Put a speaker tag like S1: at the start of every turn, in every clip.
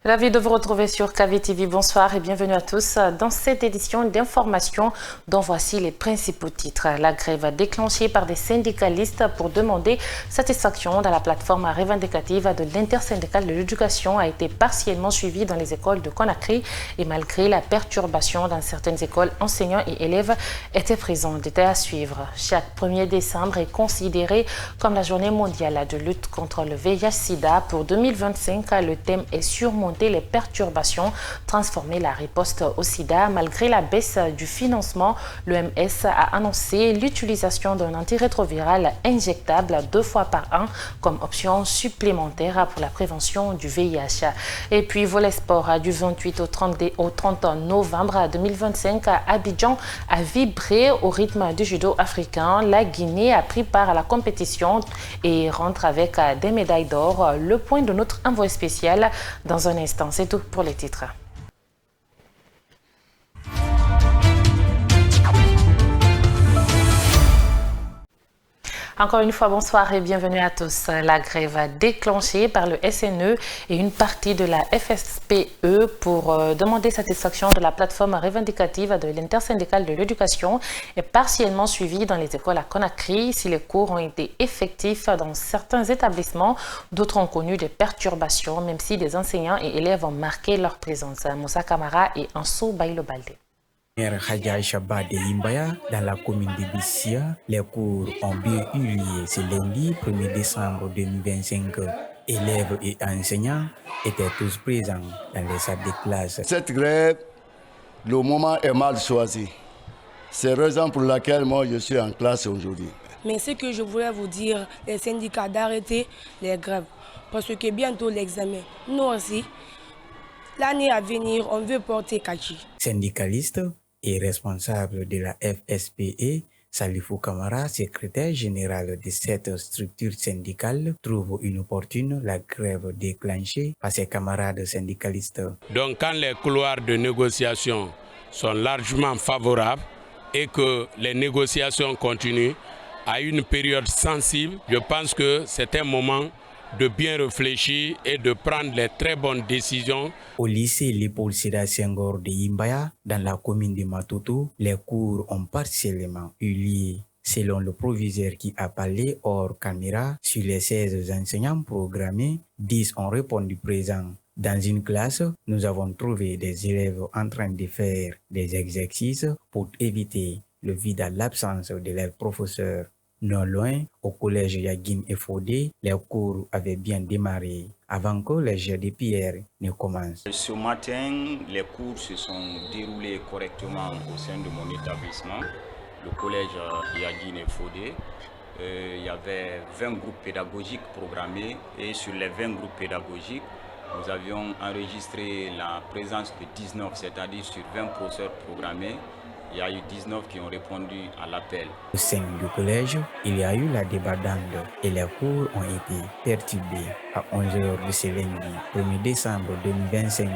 S1: Ravi de vous retrouver sur KVTV. Bonsoir et bienvenue à tous dans cette édition d'information dont voici les principaux titres. La grève déclenchée par des syndicalistes pour demander satisfaction dans la plateforme revendicative de l'intersyndicale de l'éducation a été partiellement suivie dans les écoles de Conakry et malgré la perturbation dans certaines écoles, enseignants et élèves étaient présents. Détails à suivre. Chaque 1er décembre est considéré comme la journée mondiale de lutte contre le VIH-Sida. Pour 2025, le thème est surmonté les perturbations, transformer la riposte au sida. Malgré la baisse du financement, l'OMS a annoncé l'utilisation d'un antirétroviral injectable 2 fois par an comme option supplémentaire pour la prévention du VIH. Et puis, volet sport, du 28 au 30 novembre 2025, Abidjan a vibré au rythme du judo africain. La Guinée a pris part à la compétition et rentre avec des médailles d'or. Le point de notre envoyé spécial dans un instant. C'est tout pour les titres. Encore une fois, bonsoir et bienvenue à tous. La grève déclenchée par le SNE et une partie de la FSPE pour demander satisfaction de la plateforme revendicative de l'intersyndicale de l'éducation est partiellement suivie dans les écoles à Conakry. Si les cours ont été effectifs dans certains établissements, d'autres ont connu des perturbations, même si des enseignants et élèves ont marqué leur présence. Moussa Kamara et Ansou Baïlo-Balde.
S2: Hadja Aïcha-Ba de Yimbaya, dans la commune de Bissia, les cours ont bien eu lieu ce lundi 1er décembre 2025. Élèves et enseignants étaient tous présents dans les salles de classe.
S3: Cette grève, le moment est mal choisi. C'est la raison pour laquelle moi je suis en classe aujourd'hui.
S4: Mais ce que je voulais vous dire, les syndicats d'arrêter les grèves, parce que bientôt l'examen. Nous aussi, l'année à venir, on veut porter Kachi.
S2: Syndicaliste et responsable de la FSPE, Salifou Kamara, secrétaire général de cette structure syndicale, trouve inopportune la grève déclenchée par ses camarades syndicalistes.
S5: Donc quand les couloirs de négociation sont largement favorables et que les négociations continuent à une période sensible, je pense que c'est un moment de bien réfléchir et de prendre les très bonnes décisions.
S2: Au lycée Léopold Sédar Senghor de Yimbaya, dans la commune de Matoto, les cours ont partiellement eu lieu. Selon le proviseur qui a parlé hors caméra, sur les 16 enseignants programmés, 10 ont répondu présents. Dans une classe, nous avons trouvé des élèves en train de faire des exercices pour éviter le vide à l'absence de leur professeur. Non loin, au collège Yagin et Fodé, les cours avaient bien démarré avant que les jets de pierre ne commencent.
S6: Ce matin, les cours se sont déroulés correctement au sein de mon établissement, le collège Yagin et Fodé. Il y avait 20 groupes pédagogiques programmés et sur les 20 groupes pédagogiques, nous avions enregistré la présence de 19, c'est-à-dire sur 20 professeurs programmés. Il y a eu 19 qui ont répondu à l'appel.
S2: Au sein du collège, il y a eu la débandade et les cours ont été perturbés à 11h de ce lundi 1er décembre 2025.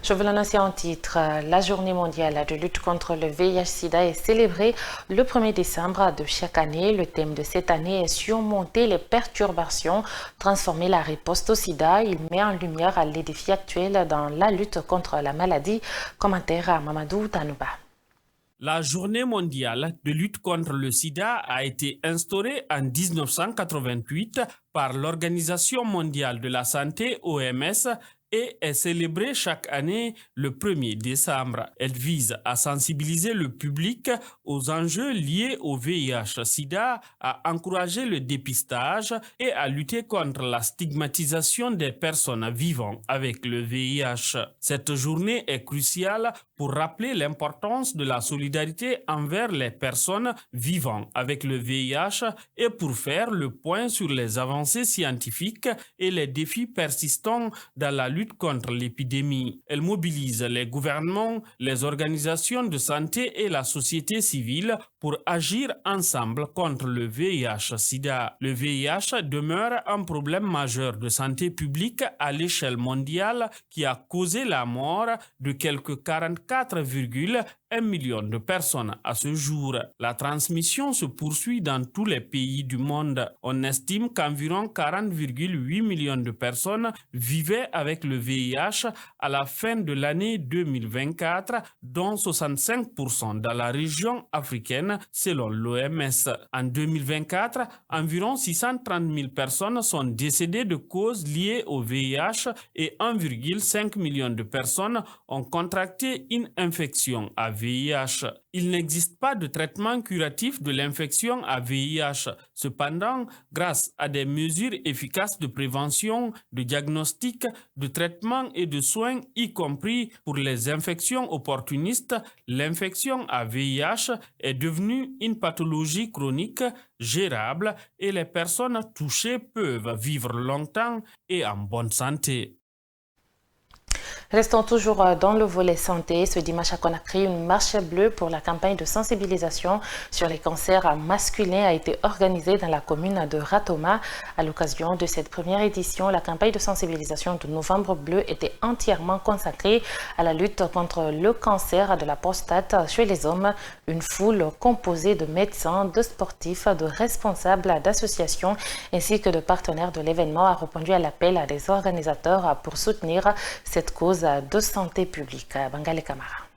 S1: Je vous l'annonce en titre, la journée mondiale de lutte contre le VIH-Sida est célébrée le 1er décembre de chaque année. Le thème de cette année est surmonter les perturbations, transformer la riposte au sida. Il met en lumière les défis actuels dans la lutte contre la maladie. Commentaire à Mamadou Tanouba.
S7: La journée mondiale de lutte contre le sida a été instaurée en 1988 par l'Organisation mondiale de la santé, OMS, et est célébrée chaque année le 1er décembre. Elle vise à sensibiliser le public aux enjeux liés au VIH-Sida, à encourager le dépistage et à lutter contre la stigmatisation des personnes vivant avec le VIH. Cette journée est cruciale pour rappeler l'importance de la solidarité envers les personnes vivant avec le VIH et pour faire le point sur les avancées scientifiques et les défis persistants dans la lutte contre l'épidémie. Elle mobilise les gouvernements, les organisations de santé et la société civile pour agir ensemble contre le VIH-Sida. Le VIH demeure un problème majeur de santé publique à l'échelle mondiale qui a causé la mort de quelques 44,1 1 million de personnes à ce jour. La transmission se poursuit dans tous les pays du monde. On estime qu'environ 40,8 millions de personnes vivaient avec le VIH à la fin de l'année 2024, dont 65% dans la région africaine selon l'OMS. En 2024, environ 630 000 personnes sont décédées de causes liées au VIH et 1,5 million de personnes ont contracté une infection à VIH. Il n'existe pas de traitement curatif de l'infection à VIH. Cependant, grâce à des mesures efficaces de prévention, de diagnostic, de traitement et de soins, y compris pour les infections opportunistes, l'infection à VIH est devenue une pathologie chronique gérable et les personnes touchées peuvent vivre longtemps et en bonne santé.
S1: Restons toujours dans le volet santé. Ce dimanche à Conakry, une marche bleue pour la campagne de sensibilisation sur les cancers masculins a été organisée dans la commune de Ratoma. À l'occasion de cette première édition, la campagne de sensibilisation de Novembre Bleu était entièrement consacrée à la lutte contre le cancer de la prostate chez les hommes. Une foule composée de médecins, de sportifs, de responsables d'associations ainsi que de partenaires de l'événement a répondu à l'appel des organisateurs pour soutenir cette cause de santé publique. Bangale Camara.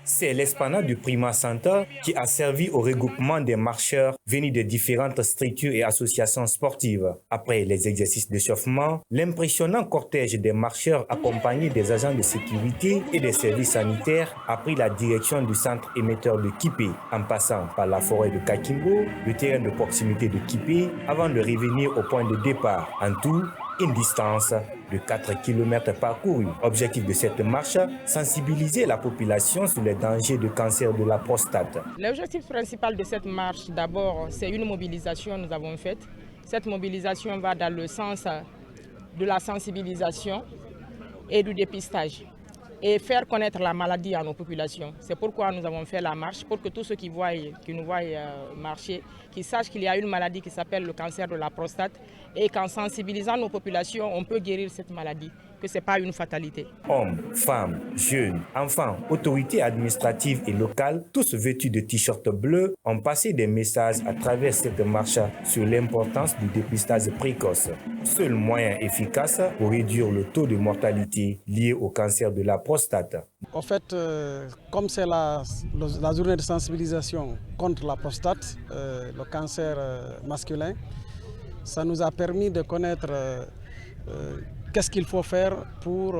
S8: C'est l'esplanade du Prima Center qui a servi au regroupement des marcheurs venus de différentes structures et associations sportives. Après les exercices d'échauffement, l'impressionnant cortège des marcheurs accompagnés des agents de sécurité et des services sanitaires a pris la direction du centre émetteur de Kipé, en passant par la forêt de Kakimbo, le terrain de proximité de Kipé, avant de revenir au point de départ. En tout, une distance de 4 km parcourus. Objectif de cette marche, sensibiliser la population sur les dangers de cancer de la prostate.
S9: L'objectif principal de cette marche, d'abord, c'est une mobilisation que nous avons faite. Cette mobilisation va dans le sens de la sensibilisation et du dépistage et faire connaître la maladie à nos populations. C'est pourquoi nous avons fait la marche, pour que tous ceux qui nous voient marcher, qu'ils sachent qu'il y a une maladie qui s'appelle le cancer de la prostate et qu'en sensibilisant nos populations, on peut guérir cette maladie, que ce n'est pas une fatalité.
S8: Hommes, femmes, jeunes, enfants, autorités administratives et locales, tous vêtus de t-shirts bleus, ont passé des messages à travers cette marche sur l'importance du dépistage précoce. Seul moyen efficace pour réduire le taux de mortalité lié au cancer de la prostate.
S10: En fait, comme c'est la journée de sensibilisation contre la prostate, le cancer masculin, ça nous a permis de connaître qu'est-ce qu'il faut faire pour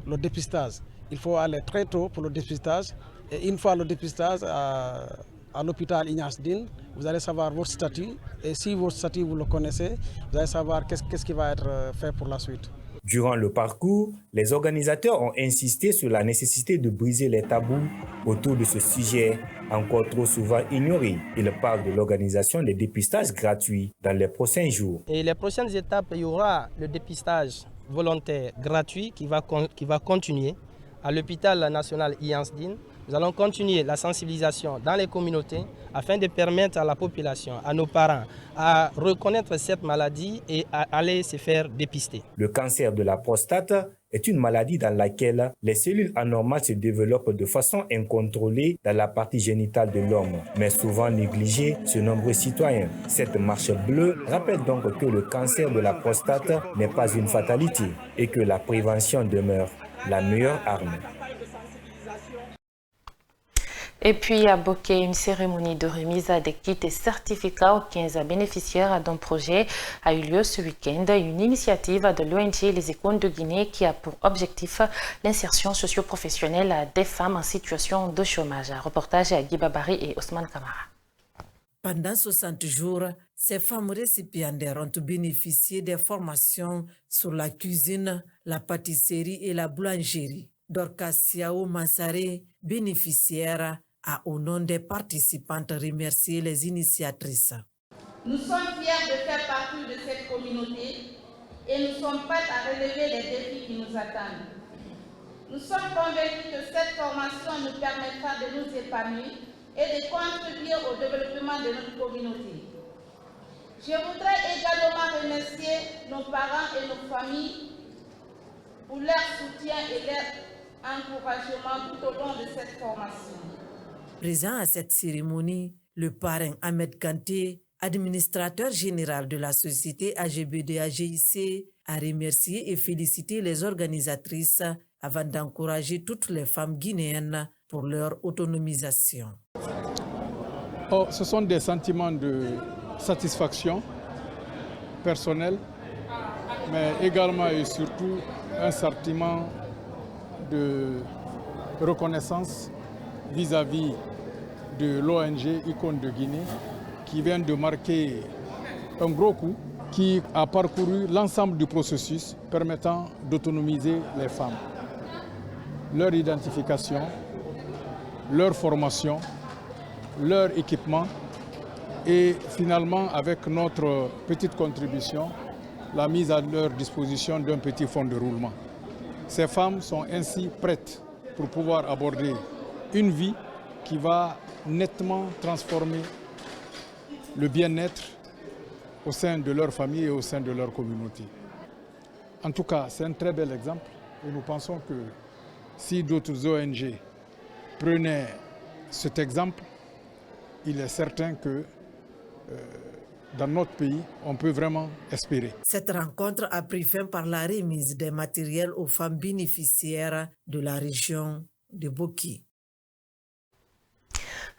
S10: le dépistage. Il faut aller très tôt pour le dépistage. Et une fois le dépistage à l'hôpital Ignace Dine, vous allez savoir votre statut. Et si votre statut, vous le connaissez, vous allez savoir qu'est-ce qui va être fait pour la suite.
S8: Durant le parcours, les organisateurs ont insisté sur la nécessité de briser les tabous autour de ce sujet encore trop souvent ignoré. Ils parlent de l'organisation des dépistages gratuits dans les prochains jours.
S11: Et les prochaines étapes, il y aura le dépistage volontaire gratuit qui va continuer à l'hôpital national Iansdine. Nous allons continuer la sensibilisation dans les communautés afin de permettre à la population, à nos parents, à reconnaître cette maladie et à aller se faire dépister.
S8: Le cancer de la prostate est une maladie dans laquelle les cellules anormales se développent de façon incontrôlée dans la partie génitale de l'homme, mais souvent négligée sur nombreux citoyens. Cette marche bleue rappelle donc que le cancer de la prostate n'est pas une fatalité et que la prévention demeure la meilleure arme.
S1: Et puis à Boké, une cérémonie de remise des kits et certificats aux 15 bénéficiaires d'un projet a eu lieu ce week-end. Une initiative de l'ONG Les Icônes de Guinée qui a pour objectif l'insertion socio-professionnelle des femmes en situation de chômage. Reportage à Guy Babari et Ousmane Kamara.
S12: Pendant 60 jours, ces femmes récipiendaires ont bénéficié des formations sur la cuisine, la pâtisserie et la boulangerie. Dorcas Siao Mansare, bénéficiaire, a au nom des participantes remercié les initiatrices.
S13: Nous sommes fiers de faire partie de cette communauté et nous sommes prêts à relever les défis qui nous attendent. Nous sommes convaincus que cette formation nous permettra de nous épanouir et de contribuer au développement de notre communauté. Je voudrais également remercier nos parents et nos familles pour leur soutien et leur encouragement tout au long de cette formation.
S12: Présent à cette cérémonie, le parrain Ahmed Kanté, administrateur général de la société AGBD-AGIC, a remercié et félicité les organisatrices avant d'encourager toutes les femmes guinéennes pour leur autonomisation.
S10: Ce sont des sentiments de satisfaction personnelle, mais également et surtout un sentiment de reconnaissance vis-à-vis de l'ONG Icône de Guinée qui vient de marquer un gros coup, qui a parcouru l'ensemble du processus permettant d'autonomiser les femmes. Leur identification, leur formation, leur équipement et finalement avec notre petite contribution, la mise à leur disposition d'un petit fonds de roulement. Ces femmes sont ainsi prêtes pour pouvoir aborder une vie qui va nettement transformer le bien-être au sein de leur famille et au sein de leur communauté. En tout cas, c'est un très bel exemple et nous pensons que si d'autres ONG prenaient cet exemple, il est certain que dans notre pays, on peut vraiment espérer.
S12: Cette rencontre a pris fin par la remise des matériels aux femmes bénéficiaires de la région de Boki.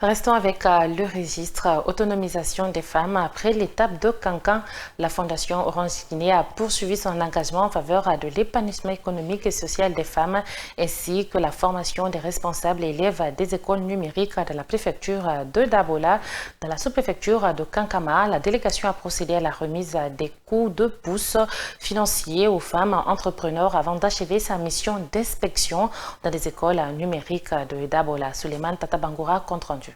S1: Restons avec le registre autonomisation des femmes. Après l'étape de Kankan, la Fondation Orange Guinée a poursuivi son engagement en faveur de l'épanouissement économique et social des femmes, ainsi que la formation des responsables et élèves des écoles numériques de la préfecture de Dabola. Dans la sous-préfecture de Kankama, la délégation a procédé à la remise des coups de pouce financiers aux femmes entrepreneurs avant d'achever sa mission d'inspection dans des écoles numériques de Dabola. Suleiman Tatabangoura, compte rendu.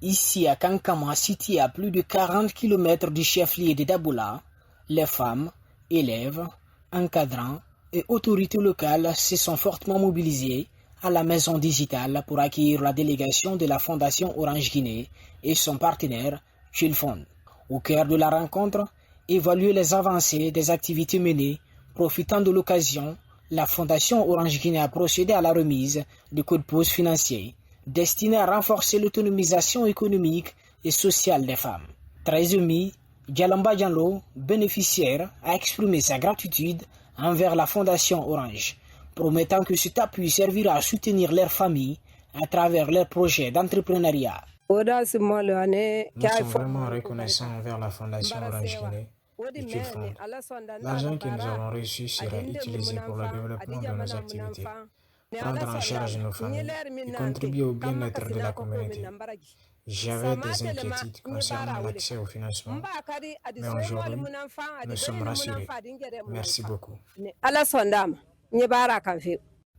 S14: Ici à Kankama, situé à plus de 40 km du chef-lieu de Dabola, les femmes, élèves, encadrants et autorités locales se sont fortement mobilisées à la maison digitale pour accueillir la délégation de la Fondation Orange Guinée et son partenaire Chilfond. Au cœur de la rencontre, évaluer les avancées des activités menées. Profitant de l'occasion, la Fondation Orange Guinée a procédé à la remise de coups de pouce financiers destinés à renforcer l'autonomisation économique et sociale des femmes. Très ému, Djalamba Diallo, bénéficiaire, a exprimé sa gratitude envers la Fondation Orange, promettant que cet appui servira à soutenir leurs familles à travers leurs projets d'entrepreneuriat.
S15: Nous sommes vraiment reconnaissants envers la Fondation Orange Guinée et Chilfond. L'argent que nous avons reçu sera utilisé pour le développement de nos activités, prendre en charge nos familles et contribuer au bien-être de la communauté. J'avais des inquiétudes concernant l'accès au financement, mais aujourd'hui, nous sommes rassurés. Merci beaucoup.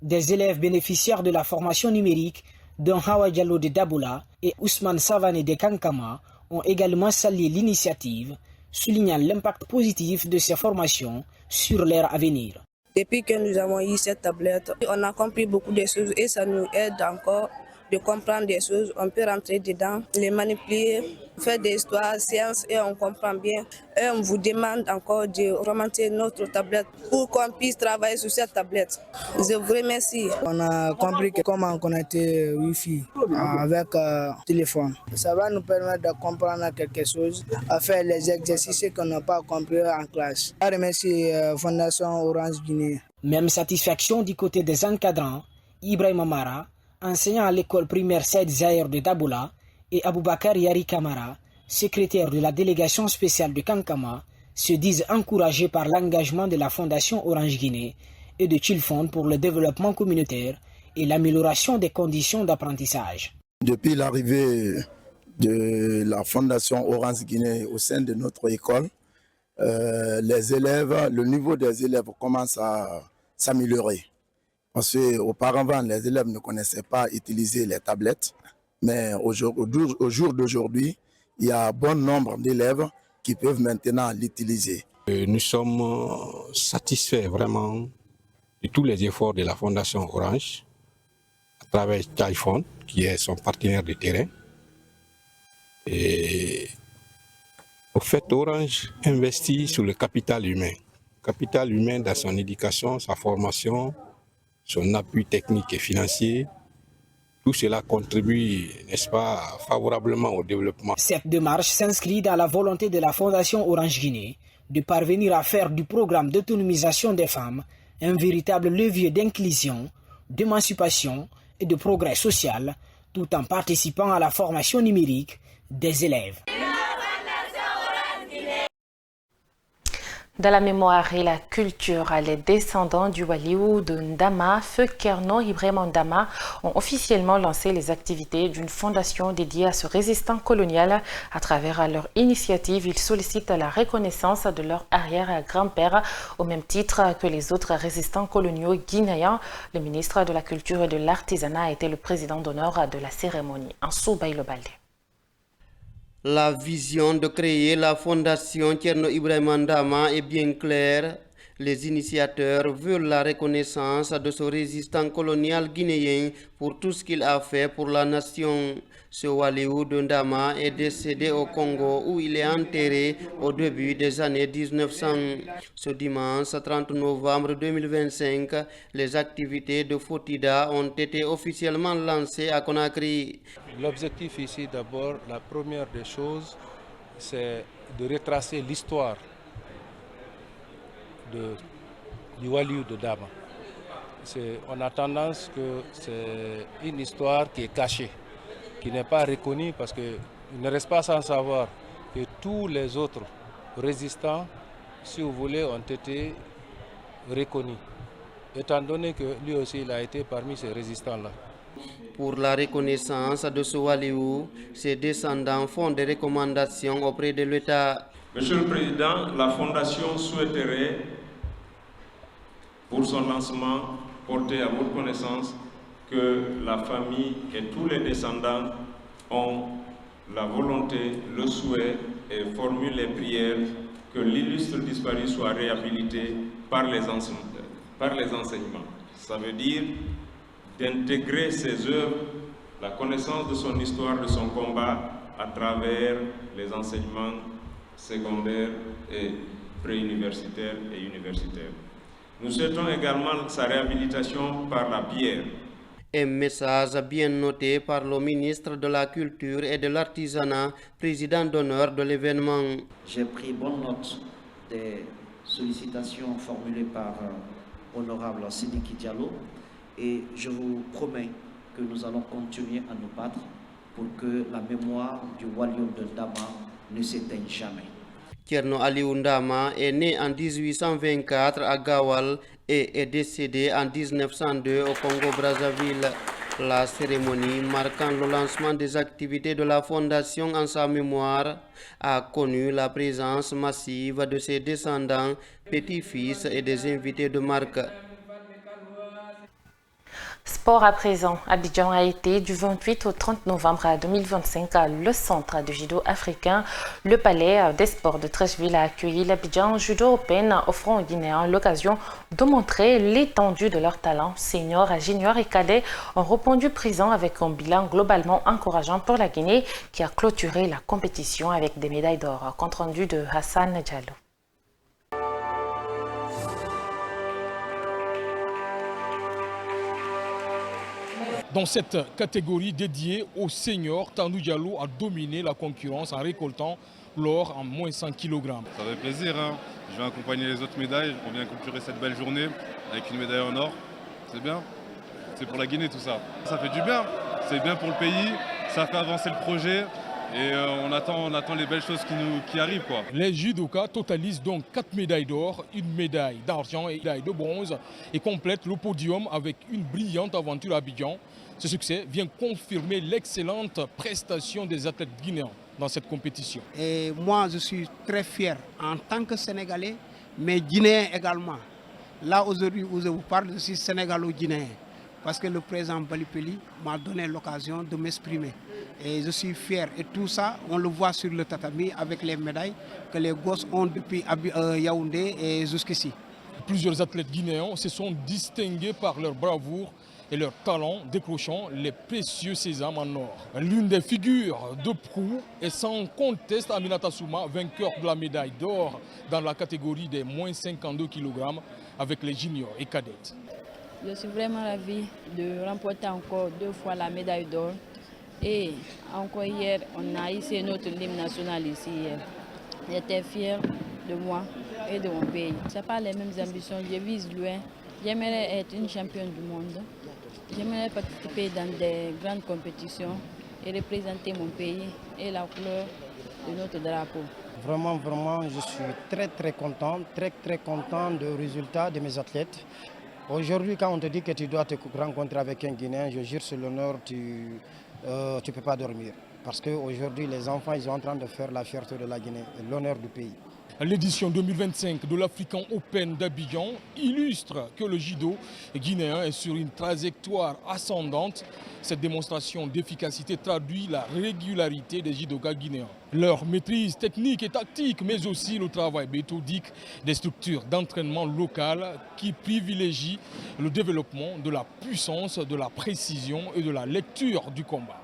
S14: Des élèves bénéficiaires de la formation numérique, dont Hawa Diallo de Dabola et Ousmane Savané de Kankama, ont également salué l'initiative, soulignant l'impact positif de ces formations sur leur avenir.
S16: Depuis que nous avons eu cette tablette, on a compris beaucoup de choses et ça nous aide encore de comprendre des choses. On peut rentrer dedans, les manipuler, faire des histoires, sciences et on comprend bien. Et on vous demande encore de remonter notre tablette pour qu'on puisse travailler sur cette tablette. Je vous remercie.
S17: On a compris comment connecter Wi-Fi avec téléphone. Ça va nous permettre de comprendre quelque chose, à faire les exercices qu'on n'a pas compris en classe. Je remercie Fondation Orange Guinée.
S14: Même satisfaction du côté des encadrants, Ibrahim Amara, enseignant à l'école primaire Saïd Zahir de Dabola, et Aboubakar Yari Kamara, secrétaire de la délégation spéciale de Kankama, se disent encouragés par l'engagement de la Fondation Orange Guinée et de Chilfond pour le développement communautaire et l'amélioration des conditions d'apprentissage.
S18: Depuis l'arrivée de la Fondation Orange Guinée au sein de notre école, les élèves, le niveau des élèves commence à s'améliorer. Parce qu'auparavant, les élèves ne connaissaient pas utiliser les tablettes. Mais au jour d'aujourd'hui, il y a un bon nombre d'élèves qui peuvent maintenant l'utiliser.
S19: Nous sommes satisfaits vraiment de tous les efforts de la Fondation Orange à travers Chilfond, qui est son partenaire de terrain. Et au fait, Orange investit sur le capital humain. capital humain dans son éducation, sa formation, son appui technique et financier. Tout cela contribue, n'est-ce pas, favorablement au développement.
S14: Cette démarche s'inscrit dans la volonté de la Fondation Orange Guinée de parvenir à faire du programme d'autonomisation des femmes un véritable levier d'inclusion, d'émancipation et de progrès social, tout en participant à la formation numérique des élèves.
S1: Dans la mémoire et la culture, les descendants du Waliou de Ndama, Feu Kerno Ibrahim Ndama, ont officiellement lancé les activités d'une fondation dédiée à ce résistant colonial. À travers leur initiative, ils sollicitent la reconnaissance de leur arrière-grand-père au même titre que les autres résistants coloniaux guinéens. Le ministre de la Culture et de l'Artisanat a été le président d'honneur de la cérémonie. Ansou Baïlobalde.
S20: La vision de créer la fondation Kerno Ibrahim Ndama est bien claire. Les initiateurs veulent la reconnaissance de ce résistant colonial guinéen pour tout ce qu'il a fait pour la nation. Ce Waliou de Ndama est décédé au Congo où il est enterré au début des années 1900. Ce dimanche 30 novembre 2025, les activités de Fotida ont été officiellement lancées à Conakry.
S21: L'objectif ici, d'abord, la première des choses, c'est de retracer l'histoire du Waliou de Ndama. On a tendance que c'est une histoire qui est cachée, qui n'est pas reconnue parce qu'il ne reste pas sans savoir que tous les autres résistants, si vous voulez, ont été reconnus, étant donné que lui aussi il a été parmi ces résistants-là.
S20: Pour la reconnaissance de ce Waliou, ses descendants font des recommandations auprès de l'État.
S22: Monsieur le Président, la Fondation souhaiterait, pour son lancement, porter à votre connaissance que la famille et tous les descendants ont la volonté, le souhait et formulent les prières que l'illustre disparu soit réhabilité par les enseignements. Ça veut dire d'intégrer ses œuvres, la connaissance de son histoire, de son combat à travers les enseignements secondaires et préuniversitaires et universitaires. Nous souhaitons également sa réhabilitation par la pierre.
S20: Un message bien noté par le ministre de la Culture et de l'Artisanat, président d'honneur de l'événement.
S23: J'ai pris bonne note des sollicitations formulées par l'honorable Sidiki Diallo et je vous promets que nous allons continuer à nous battre pour que la mémoire du Waliou de Ndama ne s'éteigne jamais.
S20: Kerno Aliou Ndama est né en 1824 à Gawal et est décédé en 1902 au Congo-Brazzaville. La cérémonie marquant le lancement des activités de la Fondation en sa mémoire a connu la présence massive de ses descendants, petits-fils et des invités de marque.
S1: Sport à présent. Abidjan a été du 28 au 30 novembre 2025 le centre de judo africain. Le palais des sports de Treichville a accueilli l'Abidjan Judo Open, offrant aux Guinéens l'occasion de montrer l'étendue de leur talent. Seniors, juniors et cadets ont répondu présent avec un bilan globalement encourageant pour la Guinée qui a clôturé la compétition avec des médailles d'or. Compte rendu de Hassan Diallo.
S24: Dans cette catégorie dédiée aux seniors, Tandou Diallo a dominé la concurrence en récoltant l'or en moins 100 kg.
S25: Ça fait plaisir, hein. Je vais accompagner les autres médailles. On vient clôturer cette belle journée avec une médaille en or. C'est bien. C'est pour la Guinée tout ça. Ça fait du bien. C'est bien pour le pays. Ça fait avancer le projet. Et on attend les belles choses qui arrivent, quoi.
S24: Les judokas totalisent donc 4 médailles d'or, une médaille d'argent et une médaille de bronze et complètent le podium avec une brillante aventure à Abidjan. Ce succès vient confirmer l'excellente prestation des athlètes guinéens dans cette compétition.
S26: Et moi, je suis très fier en tant que Sénégalais, mais Guinéen également. Là, aujourd'hui où je vous parle, je suis sénégalo-guinéen. Parce que le président Balipeli m'a donné l'occasion de m'exprimer. Et je suis fier. Et tout ça, on le voit sur le tatami avec les médailles que les gosses ont depuis Yaoundé et jusqu'ici.
S24: Plusieurs athlètes guinéens se sont distingués par leur bravoure et leur talent décrochant les précieux sésames en or. L'une des figures de proue est sans conteste Aminata Souma, vainqueur de la médaille d'or dans la catégorie des moins 52 kg avec les juniors et cadettes.
S2: Je suis vraiment ravie de remporter encore 2 fois la médaille d'or. Et encore hier, on a hissé notre hymne national ici. J'étais fière de moi et de mon pays. Ce n'est pas les mêmes ambitions, je vise loin. J'aimerais être une championne du monde. J'aimerais participer dans des grandes compétitions et représenter mon pays et la couleur de notre drapeau.
S3: Vraiment, je suis très content du résultat de mes athlètes. Aujourd'hui, quand on te dit que tu dois te rencontrer avec un Guinéen, je jure sur l'honneur, tu ne peux pas dormir. Parce qu'aujourd'hui, les enfants, ils sont en train de faire la fierté de la Guinée, l'honneur du pays.
S24: L'édition 2025 de l'African Open d'Abidjan illustre que le judo guinéen est sur une trajectoire ascendante. Cette démonstration d'efficacité traduit la régularité des judokas guinéens. Leur maîtrise technique et tactique, mais aussi le travail méthodique des structures d'entraînement locales qui privilégient le développement de la puissance, de la précision et de la lecture du combat.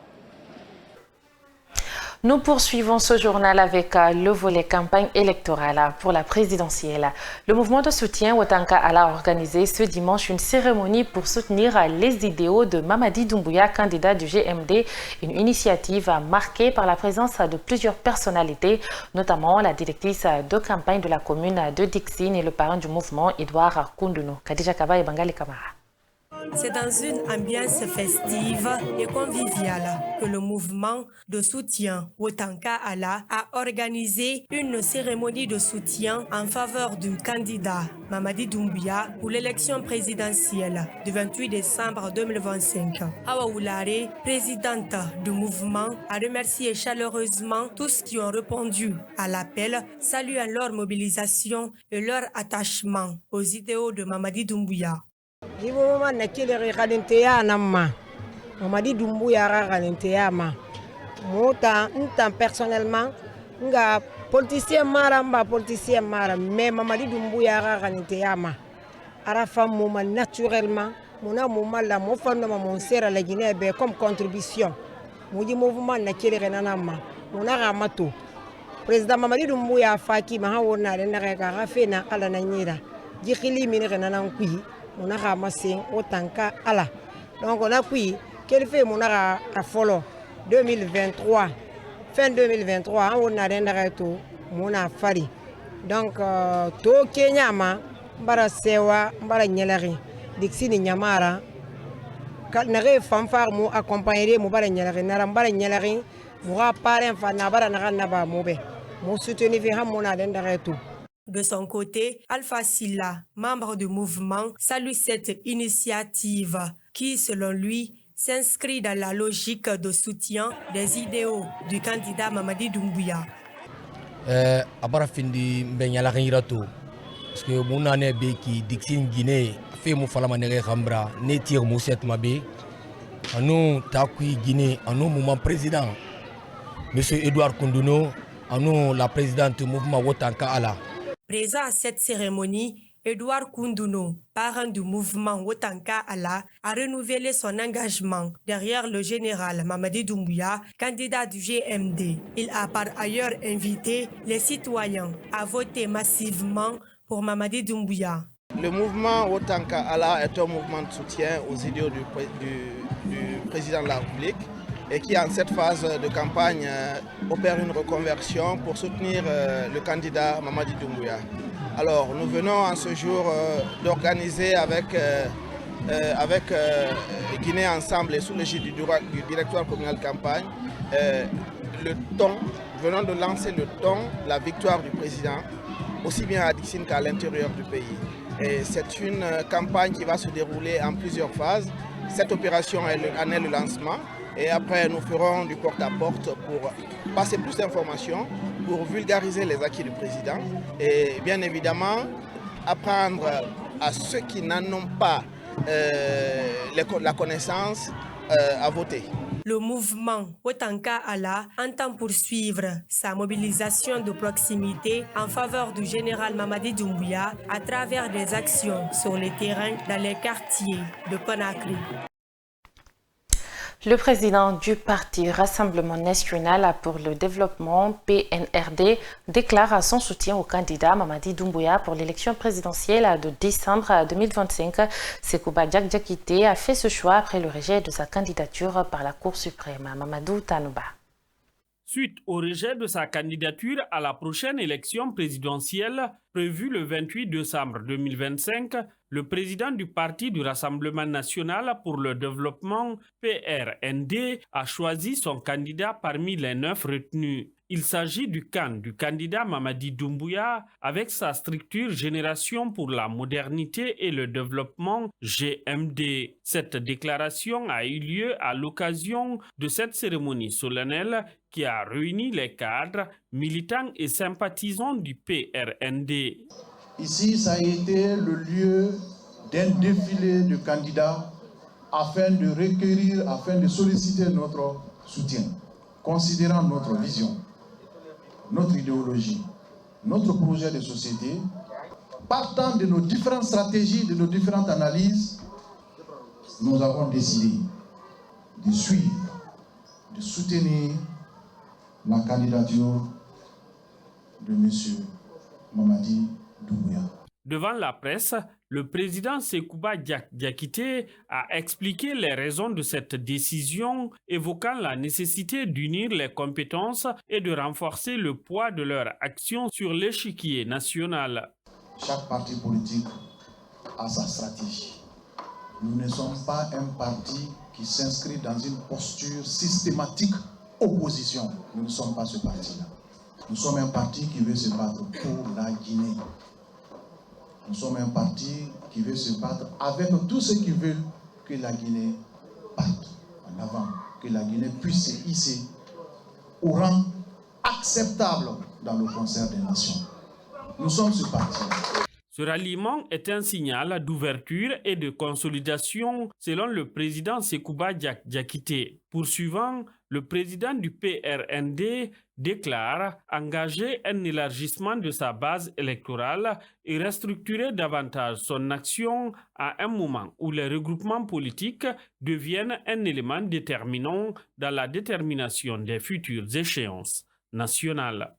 S1: Nous poursuivons ce journal avec le volet campagne électorale pour la présidentielle. Le mouvement de soutien Wotanka a organisé ce dimanche une cérémonie pour soutenir les idéaux de Mamadi Doumbouya, candidat du GMD, une initiative marquée par la présence de plusieurs personnalités, notamment la directrice de campagne de la commune de Dixine et le parrain du mouvement, Edouard Koundounou. Khadija Kaba et Bangali Kamara.
S4: C'est dans une ambiance festive et conviviale que le mouvement de soutien Wotanka Allah a organisé une cérémonie de soutien en faveur du candidat Mamadi Doumbouya pour l'élection présidentielle du 28 décembre 2025. Awa Oulare, présidente du mouvement, a remercié chaleureusement tous qui ont répondu à l'appel, saluant leur mobilisation et leur attachement aux idéaux de Mamadi Doumbouya.
S5: Jibo na kile kalenteya namma Mamadi Doumbouya kalenteya ma mota ntan personnellement nga politicien mara mais Mamadi Doumbouya kalenteya ma ara femme moment naturellement mona moment la mo fando mon sera la Guinée be comme contribution moji mouvement na kile renanama mona ramato président Mamadi Doumbouya faki ma wona na ka fena ala na nyira jikili mini renanan kui on a ramassé Wotanka Allah. Donc on a pris quel fait mon a follow 2023 fin 2023 on a rien tout mon a fari. Donc to Kenya ma bara sewa bara nyelari dixini nyamara nare fanfare mu accompagner mu bara nyelari nara bara nyelari mu parrain fa na bara na ba mu be mu soutenir fi ham mon a rien tout.
S4: De son côté, Alpha Silla, membre du mouvement, salue cette initiative qui, selon lui, s'inscrit dans la logique de soutien des idéaux du candidat Mamadi Doumbouya.
S6: Abara findi mbenyala ngirato parce que mon année be qui Dixine Guinée fait mon falama nere khambra ne tire mo set mabe anu takui Guinée anu mouvement président monsieur Edouard Koundounou anu la présidente du mouvement Wotanka Allah.
S4: Présent à cette cérémonie, Edouard Koundounou, parrain du mouvement Wotanka Allah, a renouvelé son engagement derrière le général Mamadi Doumbouya, candidat du GMD. Il a par ailleurs invité les citoyens à voter massivement pour Mamadi Doumbouya.
S7: Le mouvement Wotanka Allah est un mouvement de soutien aux idéaux du président de la République et qui, en cette phase de campagne, opère une reconversion pour soutenir le candidat Mamadi Doumbouya. Alors, nous venons en ce jour d'organiser avec Guinée Ensemble et sous l'égide du directoire communal de campagne, venons de lancer le ton, la victoire du président, aussi bien à Dixine qu'à l'intérieur du pays. Et c'est une campagne qui va se dérouler en plusieurs phases. Cette opération en est le lancement. Et après, nous ferons du porte-à-porte pour passer plus d'informations, pour vulgariser les acquis du président et bien évidemment apprendre à ceux qui n'en ont pas la connaissance à voter.
S4: Le mouvement Wotanka Allah entend poursuivre sa mobilisation de proximité en faveur du général Mamadi Doumbouya à travers des actions sur le terrain dans les quartiers de Conakry.
S1: Le président du parti Rassemblement National pour le Développement, PNRD, déclare son soutien au candidat Mamadi Doumbouya pour l'élection présidentielle de décembre 2025. Sekouba Diakité a fait ce choix après le rejet de sa candidature par la Cour suprême. Mamadou Tanouba.
S8: Suite au rejet de sa candidature à la prochaine élection présidentielle prévue le 28 décembre 2025, le président du Parti du Rassemblement National pour le Développement, PRND, a choisi son candidat parmi les 9 retenus. Il s'agit du candidat Mamadi Doumbouya avec sa structure Génération pour la modernité et le développement GMD. Cette déclaration a eu lieu à l'occasion de cette cérémonie solennelle qui a réuni les cadres, militants et sympathisants du PRND.
S9: Ici, ça a été le lieu d'un défilé de candidats afin de requérir, afin de solliciter notre soutien, considérant notre vision, notre idéologie, notre projet de société, partant de nos différentes stratégies, de nos différentes analyses, nous avons décidé de suivre, de soutenir la candidature de M. Mamadi Doumbouya.
S8: Devant la presse, le président Sekouba Diakité a expliqué les raisons de cette décision, évoquant la nécessité d'unir les compétences et de renforcer le poids de leur action sur l'échiquier national.
S9: Chaque parti politique a sa stratégie. Nous ne sommes pas un parti qui s'inscrit dans une posture systématique opposition. Nous ne sommes pas ce parti-là. Nous sommes un parti qui veut se battre pour la Guinée. Nous sommes un parti qui veut se battre avec tous ceux qui veulent que la Guinée parte en avant, que la Guinée puisse se hisser au rang acceptable dans le concert des nations. Nous sommes ce parti.
S8: Ce ralliement est un signal d'ouverture et de consolidation selon le président Sekouba Diakité. Poursuivant, le président du PRND déclare engager un élargissement de sa base électorale et restructurer davantage son action à un moment où les regroupements politiques deviennent un élément déterminant dans la détermination des futures échéances nationales.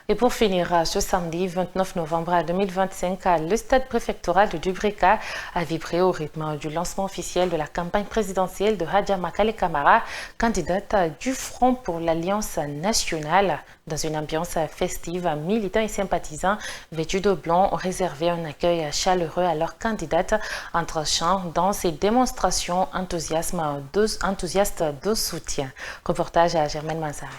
S1: Et pour finir, ce samedi 29 novembre 2025, le stade préfectoral de Dubrika a vibré au rythme du lancement officiel de la campagne présidentielle de Hadja Makale Camara, candidate du Front pour l'Alliance nationale. Dans une ambiance festive, militants et sympathisants vêtus de blanc ont réservé un accueil chaleureux à leur candidate entre chants, danses et démonstrations enthousiastes de soutien. Reportage à Germaine Manzaré.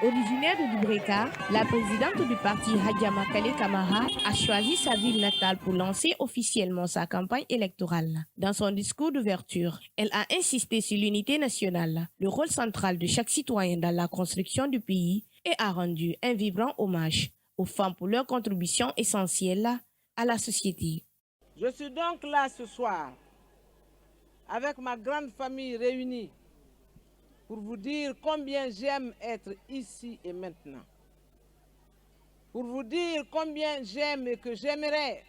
S10: Originaire de Dubrika, la présidente du parti Hadja Makale Camara a choisi sa ville natale pour lancer officiellement sa campagne électorale. Dans son discours d'ouverture, elle a insisté sur l'unité nationale, le rôle central de chaque citoyen dans la construction du pays et a rendu un vibrant hommage aux femmes pour leur contribution essentielle à la société.
S11: Je suis donc là ce soir avec ma grande famille réunie pour vous dire combien j'aime être ici et maintenant. Pour vous dire combien j'aime et que j'aimerais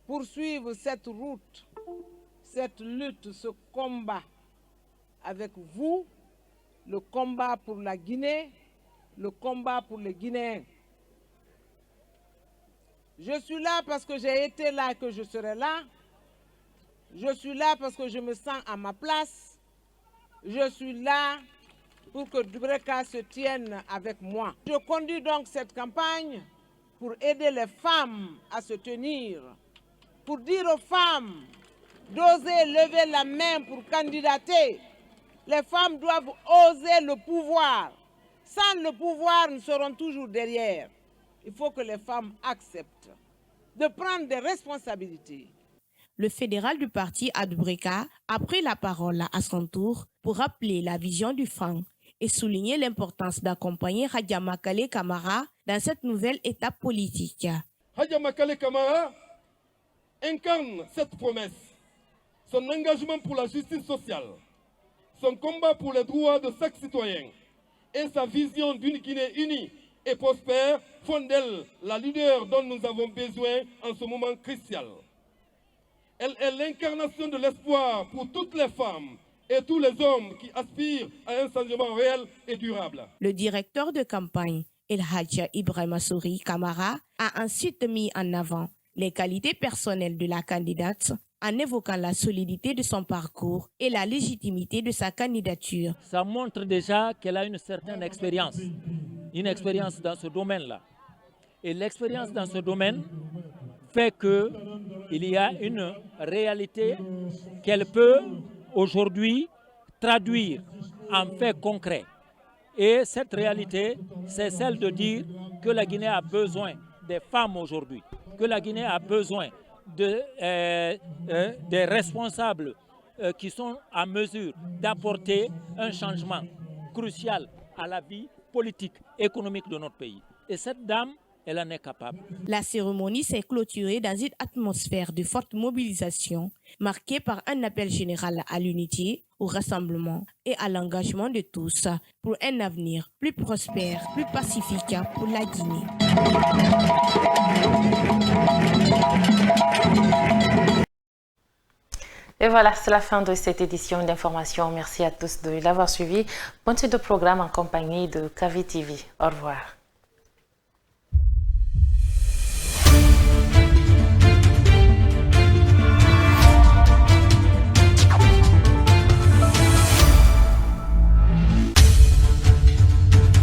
S11: poursuivre cette route, cette lutte, ce combat avec vous, le combat pour la Guinée, le combat pour les Guinéens. Je suis là parce que j'ai été là et que je serai là. Je suis là parce que je me sens à ma place. Je suis là pour que Dubrika se tienne avec moi. Je conduis donc cette campagne pour aider les femmes à se tenir, pour dire aux femmes d'oser lever la main pour candidater. Les femmes doivent oser le pouvoir. Sans le pouvoir, nous serons toujours derrière. Il faut que les femmes acceptent de prendre des responsabilités.
S10: Le fédéral du parti à Dubrika a pris la parole à son tour pour rappeler la vision du Front et souligner l'importance d'accompagner Hadja Makale Camara dans cette nouvelle étape politique.
S12: Hadja Makale Camara incarne cette promesse, son engagement pour la justice sociale, son combat pour les droits de chaque citoyen et sa vision d'une Guinée unie et prospère font d'elle la leader dont nous avons besoin en ce moment crucial. Elle est l'incarnation de l'espoir pour toutes les femmes et tous les hommes qui aspirent à un changement réel et durable.
S10: Le directeur de campagne, El Hadja Ibrahima Souri Kamara, a ensuite mis en avant les qualités personnelles de la candidate en évoquant la solidité de son parcours et la légitimité de sa candidature.
S13: Ça montre déjà qu'elle a une certaine expérience dans ce domaine-là. Et l'expérience dans ce domaine fait qu'il y a une réalité qu'elle peut aujourd'hui traduire en faits concrets. Et cette réalité, c'est celle de dire que la Guinée a besoin des femmes aujourd'hui, que la Guinée a besoin des responsables qui sont en mesure d'apporter un changement crucial à la vie politique, économique de notre pays. Et cette dame, elle en est capable.
S10: La cérémonie s'est clôturée dans une atmosphère de forte mobilisation, marquée par un appel général à l'unité, au rassemblement et à l'engagement de tous pour un avenir plus prospère, plus pacifique pour la Guinée.
S1: Et voilà, c'est la fin de cette édition d'information. Merci à tous de l'avoir suivi. Bonne suite de programme en compagnie de KV TV. Au revoir.